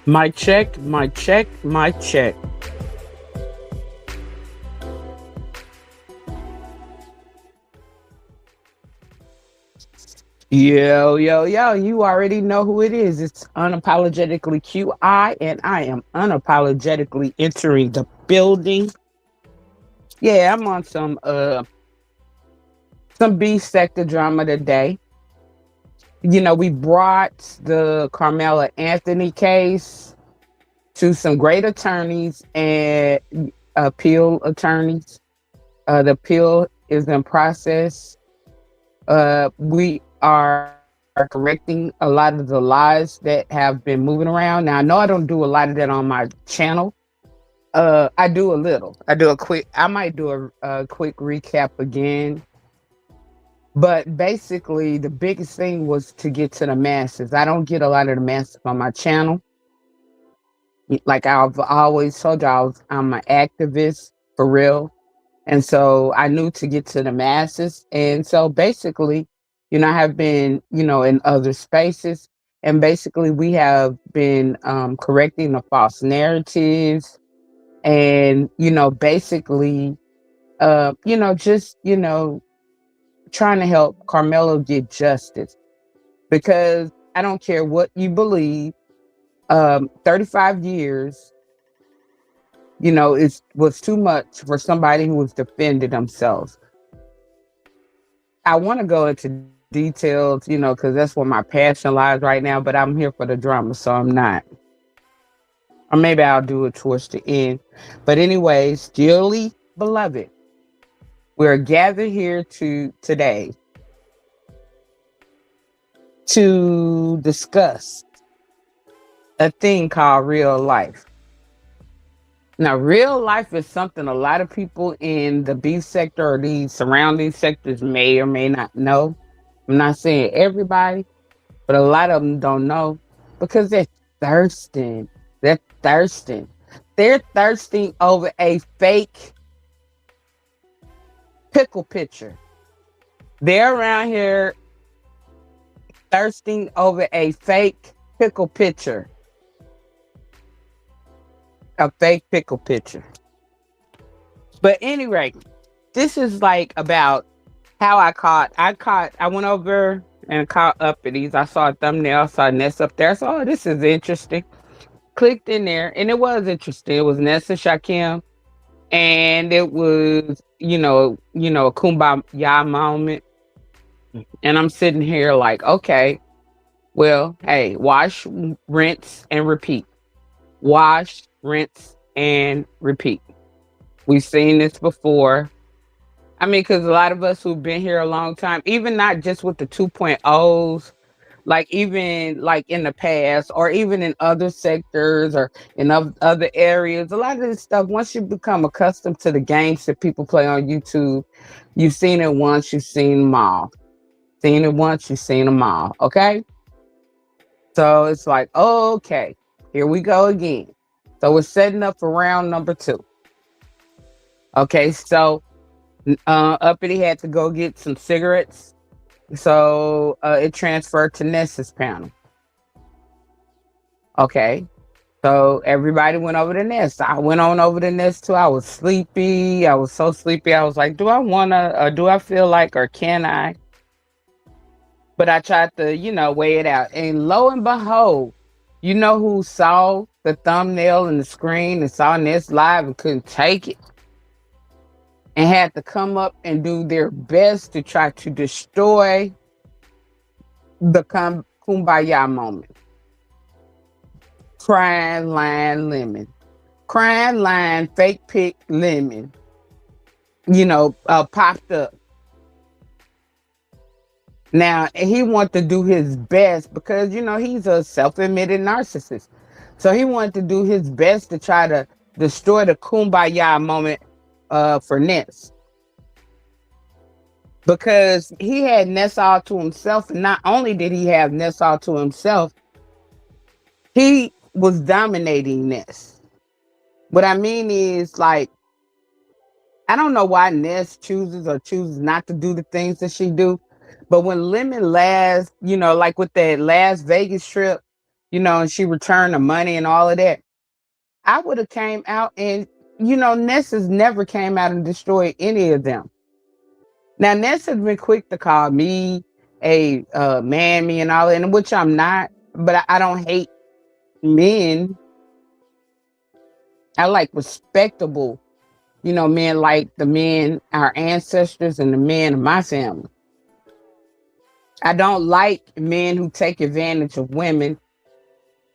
My check, my check, my check. Yo, yo, yo, you already know who it is. It's unapologetically QI, and I am unapologetically entering the building. Yeah, I'm on some B sector drama today. We brought the Carmela Anthony case to some great attorneys and appeal attorneys. The appeal is in process. We are correcting a lot of the lies that have been moving around. Now, I know I don't do a lot of that on my channel. I do a little. I might do a quick recap again. But basically, the biggest thing was to get to the masses. I don't get a lot of the masses on my channel. Like I've always told y'all, I'm an activist for real. And so I knew to get to the masses. And so basically, I have been, in other spaces. And basically, we have been correcting the false narratives and, basically, just, trying to help Carmelo get justice because I don't care what you believe. 35 years, it was too much for somebody who was defending themselves. I want to go into details, because that's where my passion lies right now, but I'm here for the drama, so I'm not. Or maybe I'll do it towards the end. But anyways, dearly beloved, we're gathered here today to discuss a thing called real life. Now, real life is something a lot of people in the B sector or these surrounding sectors may or may not know. I'm not saying everybody, but a lot of them don't know because they're thirsting. They're thirsting. They're thirsting over a fake pickle picture. They're around here thirsting over a fake pickle picture. A fake pickle picture. But anyway, this is like about how I went over and caught uppities. I saw a thumbnail, saw Ness up there. So, this is interesting. Clicked in there and it was interesting. It was Ness and Shakim. And it was, a kumbaya moment. And I'm sitting here like, okay, well, hey, wash, rinse, and repeat. Wash, rinse, and repeat. We've seen this before. I mean, because a lot of us who've been here a long time, even not just with the 2.0s, like even like in the past or even in other sectors or in other areas, a lot of this stuff, once you become accustomed to the games that people play on YouTube, you've seen it once, you've seen them all. Seen it once, you've seen them all. Okay? So it's like, okay, here we go again. So we're setting up for round number 2. Okay, so Uppity had to go get some cigarettes. So it transferred to Ness's panel. Okay, so everybody went over to Ness. I went on over to Ness too. I was sleepy. I was so sleepy. I was like, do I want to, do I feel like, or can I? But I tried to, weigh it out. And lo and behold, you know who saw the thumbnail and the screen and saw Ness live and couldn't take it? And had to come up and do their best to try to destroy the kumbaya moment. Crying line lemon. Crying line fake pick lemon. Popped up. Now, he wanted to do his best because, he's a self-admitted narcissist. So he wanted to do his best to try to destroy the kumbaya moment for Ness. Because he had Ness all to himself. And not only did he have Ness all to himself, he was dominating Ness. What I mean is, like, I don't know why Ness chooses not to do the things that she do. But when Lemon like with that Las Vegas trip, and she returned the money and all of that, I would have came out and, Ness has never came out and destroyed any of them. Now, Ness has been quick to call me a mammy and all that, and which I'm not, but I don't hate men. I like respectable, men like the men, our ancestors, and the men of my family. I don't like men who take advantage of women.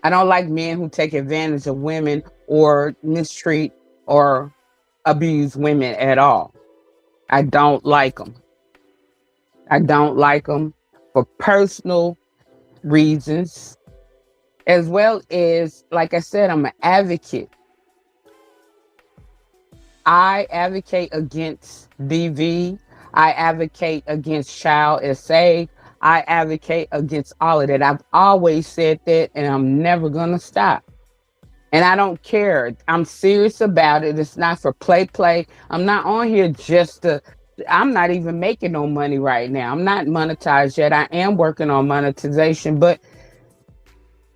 I don't like men who take advantage of women or mistreat or abuse women at all. I don't like them. I don't like them for personal reasons, as well as, like I said, I'm an advocate. I advocate against DV. I advocate against child SA. I advocate against all of that. I've always said that, and I'm never going to stop. And I don't care. I'm serious about it. It's not for play. I'm not on here I'm not even making no money right now. I'm not monetized yet. I am working on monetization, but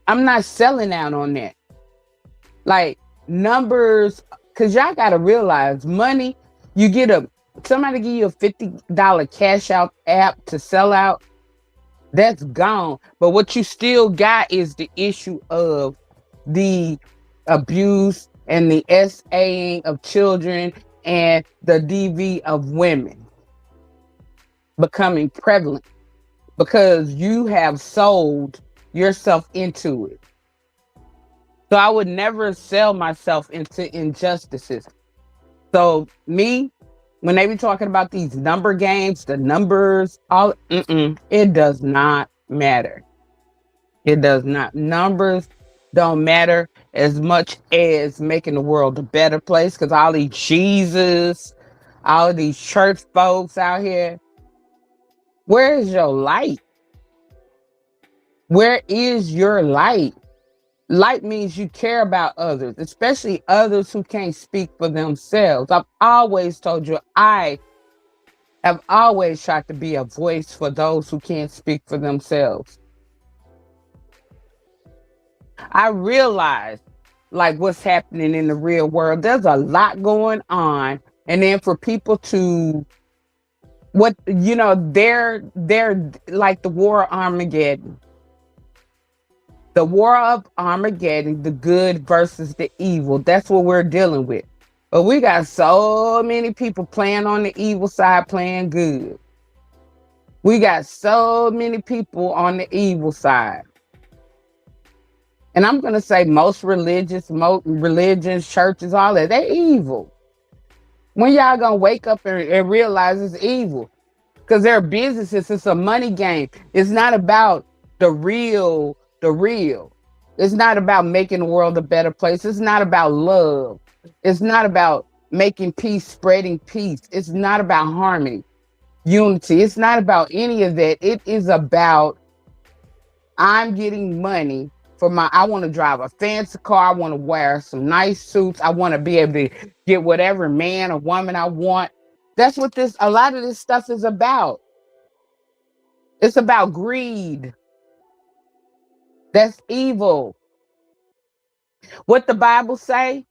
I'm not selling out on that. Like numbers, because y'all got to realize money, somebody give you a $50 cash out app to sell out, that's gone. But what you still got is the issue of the abuse and the SAing of children and the DV of women becoming prevalent because you have sold yourself into it. So I would never sell myself into injustices. So when they be talking about these number games, the numbers, it does not matter. It does not. Numbers don't matter as much as making the world a better place. Because all these Jesus, all of these church folks out here, where is your light? Where is your light? Light means you care about others, especially others who can't speak for themselves. I've always told you, I have always tried to be a voice for those who can't speak for themselves. I realize like what's happening in the real world. There's a lot going on. And then for people to they're like the war of Armageddon. The war of Armageddon, the good versus the evil. That's what we're dealing with. But we got so many people playing on the evil side, playing good. We got so many people on the evil side. And I'm going to say most religions, churches, all that, they're evil. When y'all going to wake up and realize it's evil? Because they're businesses. It's a money game. It's not about the real. It's not about making the world a better place. It's not about love. It's not about making peace, spreading peace. It's not about harmony, unity. It's not about any of that. It is about I'm getting money I want to drive a fancy car. I want to wear some nice suits. I want to be able to get whatever man or woman I want. That's what a lot of this stuff is about. It's about greed. That's evil. What the Bible say?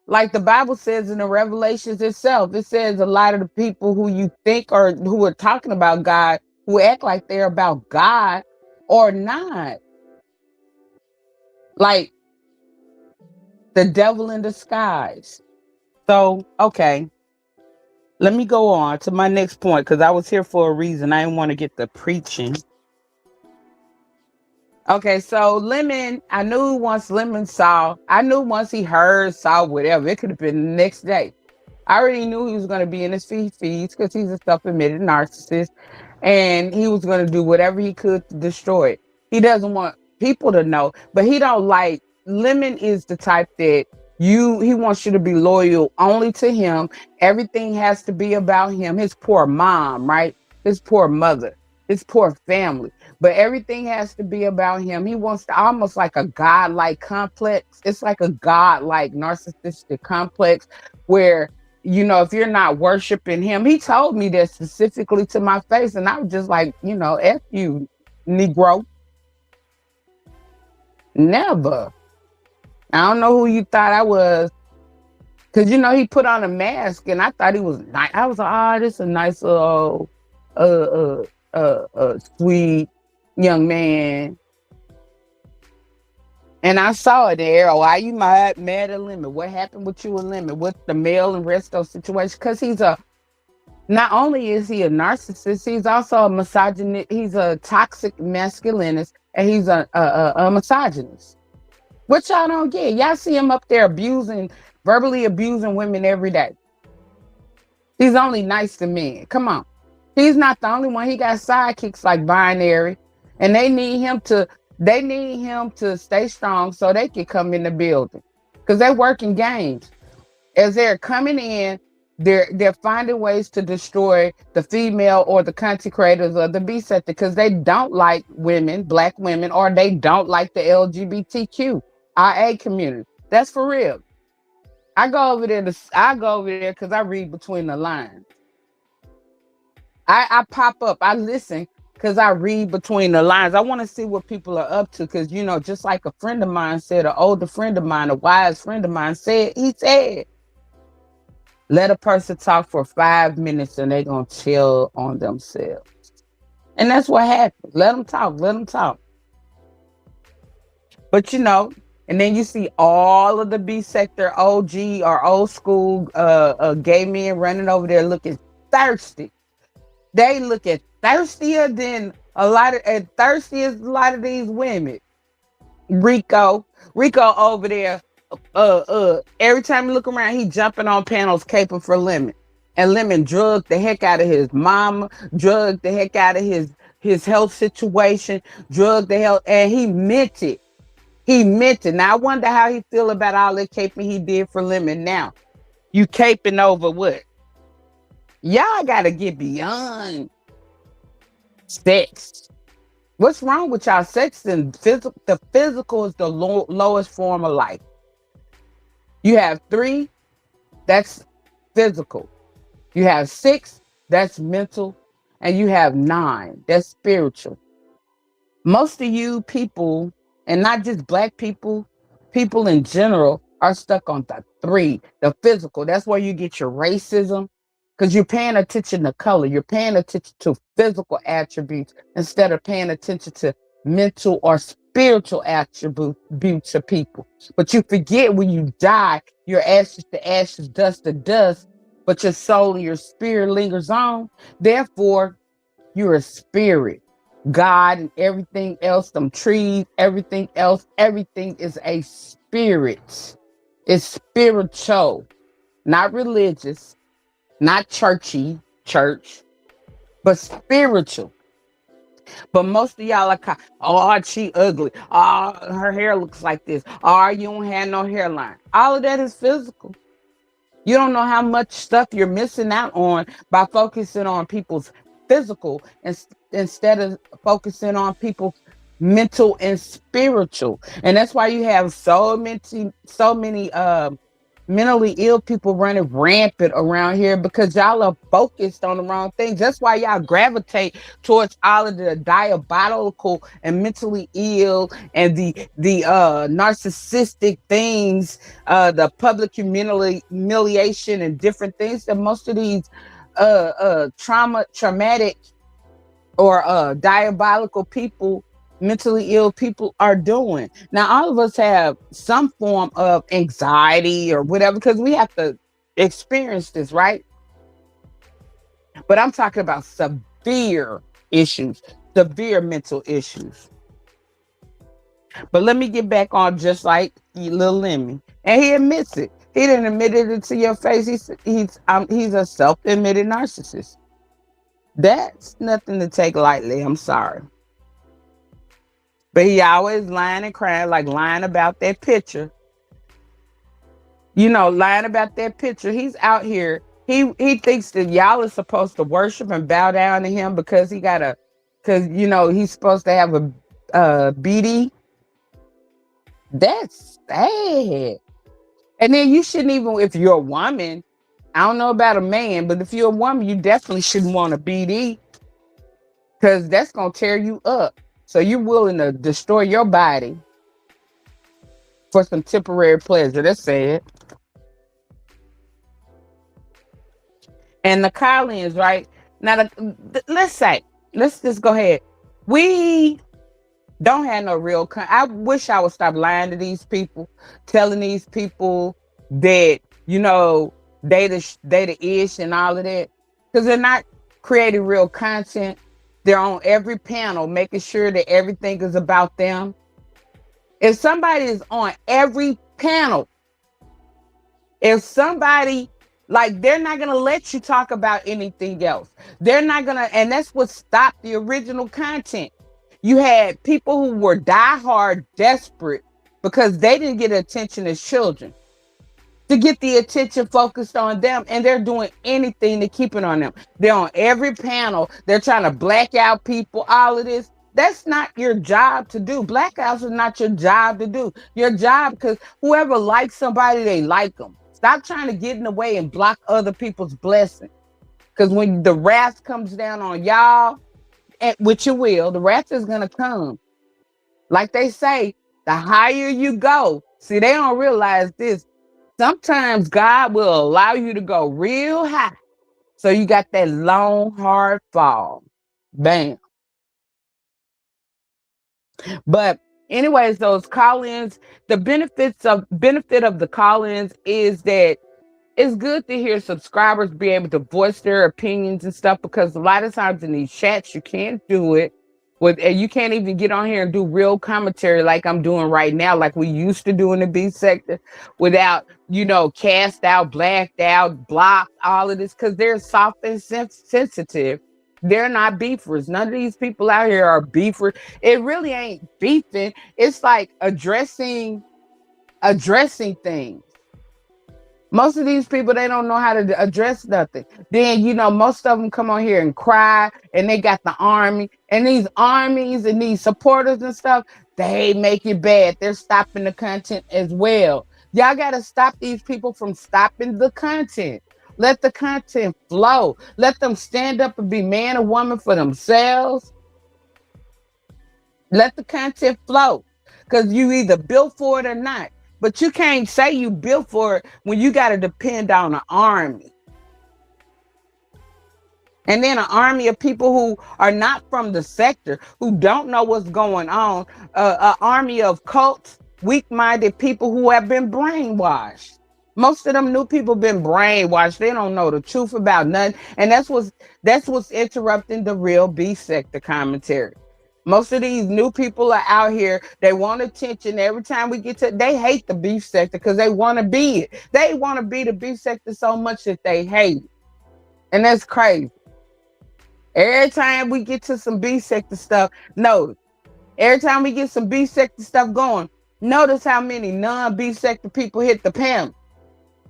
Like the Bible says in the Revelations itself, it says a lot of the people who you think or who are talking about God, who act like they're about God or not. Like the devil in disguise. So, okay. Let me go on to my next point because I was here for a reason. I didn't want to get the preaching. Okay, so Lemon, I knew once he heard, saw whatever, it could have been the next day. I already knew he was going to be in his feeds because he's a self-admitted narcissist and he was going to do whatever he could to destroy it. He doesn't want people to know, but Lemon is the type that he wants you to be loyal only to him. Everything has to be about him. His poor mom, right? His poor mother, his poor family. But everything has to be about him. He wants to almost like a godlike complex. It's like a godlike narcissistic complex where, if you're not worshiping him, he told me that specifically to my face. And I was just like, F you, Negro. Never. I don't know who you thought I was. Cause he put on a mask and I thought he was nice. I was like, oh, this is a nice little sweet young man. And I saw it there. Oh, why you mad at Lemon? What happened with you and Lemon? What's the male and resto situation? Because not only is he a narcissist, he's also a misogynist. He's a toxic masculinist, and he's a misogynist. What y'all don't get? Y'all see him up there verbally abusing women every day. He's only nice to men. Come on. He's not the only one. He got sidekicks like Binary, and they need him to stay strong so they can come in the building. Because they're working games. As they're coming in, they're finding ways to destroy the female or the content creators of the B sector because they don't like women, black women, or they don't like the LGBTQIA community. That's for real. I go over there because I read between the lines. I pop up, I listen because I read between the lines. I want to see what people are up to because, just like a friend of mine said, an older friend of mine, a wise friend of mine said, let a person talk for 5 minutes and they're going to chill on themselves. And that's what happened. Let them talk. But, and then you see all of the B sector OG or old school gay men running over there looking thirsty. They look thirstier than a lot of these women. Rico over there. Every time you look around, he jumping on panels, caping for Lemon. And Lemon drugged the heck out of his mama, drugged the heck out of his health situation, drugged the hell, and he meant it. Now I wonder how he feel about all that caping he did for Lemon now. You caping over what? Y'all gotta get beyond sex. What's wrong with y'all? Sex and physical. The physical is the lowest form of life. You have 3, that's physical. You have 6, that's mental. And you have 9, that's spiritual. Most of you people, and not just black people, people in general are stuck on the 3, the physical. That's where you get your racism. Because you're paying attention to color. You're paying attention to physical attributes instead of paying attention to mental or spiritual attributes of people. But you forget when you die, you're ashes to ashes, dust to dust, but your soul and your spirit lingers on. Therefore, you're a spirit. God and everything else, them trees, everything else, everything is a spirit. It's spiritual, not religious. Not church, but spiritual. But most of y'all are, oh, she ugly. Oh, her hair looks like this. Oh, you don't have no hairline. All of that is physical. You don't know how much stuff you're missing out on by focusing on people's physical instead of focusing on people's mental and spiritual. And that's why you have so many mentally ill people running rampant around here because y'all are focused on the wrong things. That's why y'all gravitate towards all of the diabolical and mentally ill and the narcissistic things, the public humiliation and different things that most of these traumatic or diabolical people, mentally ill people are doing. Now, all of us have some form of anxiety or whatever, because we have to experience this, right? But I'm talking about severe issues, severe mental issues. But let me get back on just like Lil Lemmy. And he admits it. He didn't admit it to your face. He's a self-admitted narcissist. That's nothing to take lightly. I'm sorry. But he always lying and crying, like lying about that picture. Lying about that picture. He's out here. He thinks that y'all are supposed to worship and bow down to him because he's supposed to have a BD. That's sad. And then you shouldn't even, if you're a woman, I don't know about a man, but if you're a woman, you definitely shouldn't want a BD because that's going to tear you up. So you're willing to destroy your body for some temporary pleasure. That's sad. And the Collins, right? Now, let's say, let's just go ahead. We don't have no real. I wish I would stop lying to these people, telling these people that they the ish and all of that, because they're not creating real content. They're on every panel, making sure that everything is about them. If somebody is on every panel, if somebody, like, they're not gonna let you talk about anything else. They're not gonna, and that's what stopped the original content. You had people who were diehard desperate because they didn't get attention as children, to get the attention focused on them, and they're doing anything to keep it on them. They're on every panel. They're trying to black out people, all of this. That's not your job to do. Blackouts is not your job to do. Your job, because whoever likes somebody, they like them. Stop trying to get in the way and block other people's blessings. Because when the wrath comes down on y'all, and which it will, the wrath is going to come. Like they say, the higher you go, see, they don't realize this. Sometimes God will allow you to go real high. So you got that long, hard fall. Bam. But anyways, those call-ins, the benefit of the call-ins is that it's good to hear subscribers be able to voice their opinions and stuff, because a lot of times in these chats you can't do it with, and you can't even get on here and do real commentary like I'm doing right now, like we used to do in the B sector, without cast out, blacked out, blocked, all of this, because they're soft and sensitive. They're not beefers. None of these people out here are beefers. It really ain't beefing. It's like addressing things. Most of these people, they don't know how to address nothing. Then, most of them come on here and cry, and they got the army, and these armies and these supporters and stuff, they make it bad. They're stopping the content as well. Y'all got to stop these people from stopping the content. Let the content flow. Let them stand up and be man or woman for themselves. Let the content flow, because you either built for it or not. But you can't say you built for it when you got to depend on an army. And then an army of people who are not from the sector, who don't know what's going on. An army of cults, weak-minded people who have been brainwashed. Most of them new people been brainwashed. They don't know the truth about nothing. And that's what's interrupting the real B sector commentary. Most of these new people are out here. They want attention. Every time we get to, they hate the beef sector because they want to be it. They want to be the beef sector so much that they hate it. And that's crazy. Every time we get to some beef sector stuff, notice. Every time we get some beef sector stuff going, notice how many non-beef sector people hit the panel.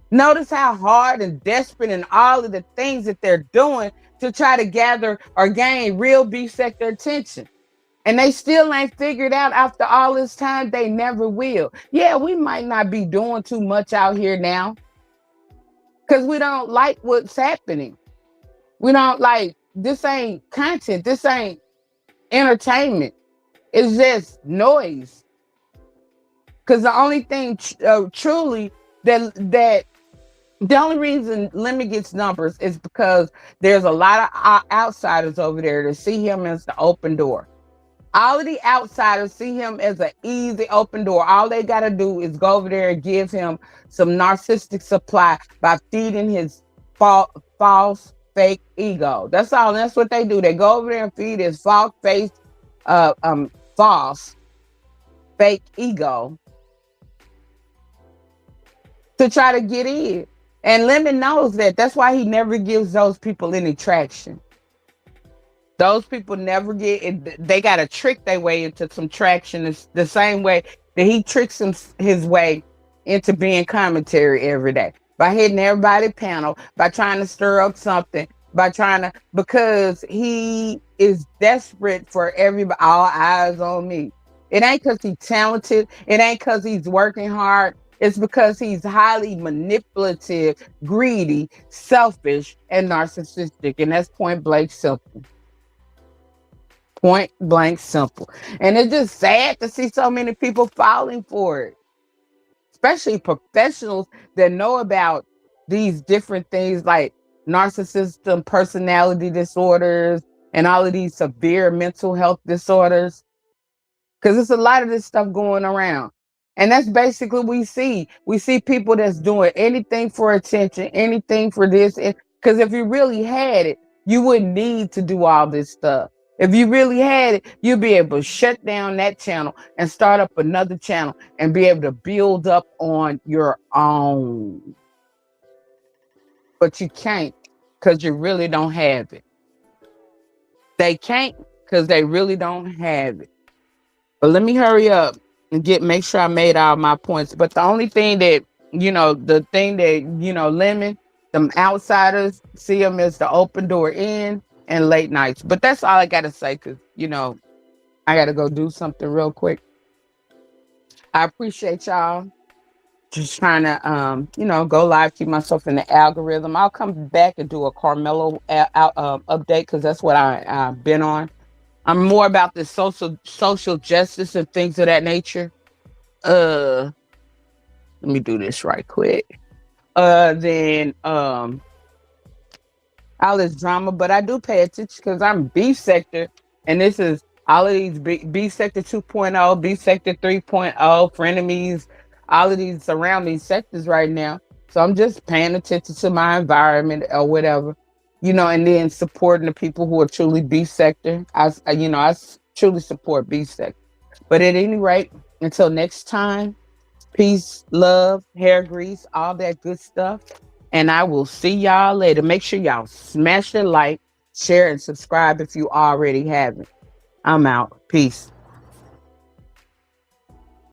Notice how hard and desperate and all of the things that they're doing to try to gather or gain real beef sector attention. And they still ain't figured out after all this time. They never will. Yeah, we might not be doing too much out here now because we don't like what's happening. We don't like, this ain't content. This ain't entertainment. It's just noise. Because the only thing truly that the only reason Lemmy gets numbers is because there's a lot of outsiders over there that see him as the open door. All of the outsiders see him as an easy open door. All they got to do is go over there and give him some narcissistic supply by feeding his false, fake ego. That's all. That's what they do. They go over there and feed his false, fake ego to try to get in. And Lemon knows that. That's why he never gives those people any traction. Those people never get it. They got to trick their way into some traction. It's the same way that he tricks his way into being commentary every day, by hitting everybody panel, by trying to stir up something, because he is desperate for everybody, all eyes on me. It ain't because he's talented. It ain't because he's working hard. It's because he's highly manipulative, greedy, selfish, and narcissistic. And that's point blank simple. Point blank simple. And it's just sad to see so many people falling for it. especially professionals that know about these different things like narcissism, personality disorders, and all of these severe mental health disorders. Because there's a lot of this stuff going around. And that's basically what we see. We see people that's doing anything for attention, anything for this. Because if you really had it, you wouldn't need to do all this stuff. If you really had it, you'd be able to shut down that channel and start up another channel and be able to build up on your own. But you can't because you really don't have it. They can't because they really don't have it. But let me hurry up and make sure I made all my points. But the only thing that, the thing that, lemon, them outsiders see them as the open door in and late nights. But that's all I got to say because, I got to go do something real quick. I appreciate y'all. Just trying to, go live, keep myself in the algorithm. I'll come back and do a Carmelo update because that's what I've been on. I'm more about the social justice and things of that nature. Let me do this right quick. Then all this drama, but I do pay attention because I'm B sector, and this is all of these B sector 2.0, B sector 3.0, frenemies, all of these around these sectors right now. So I'm just paying attention to my environment or whatever, and then supporting the people who are truly B sector. I truly support B sector. But at any rate, until next time, peace, love, hair grease, all that good stuff. And I will see y'all later. Make sure y'all smash the like, share, and subscribe if you already haven't. I'm out. Peace.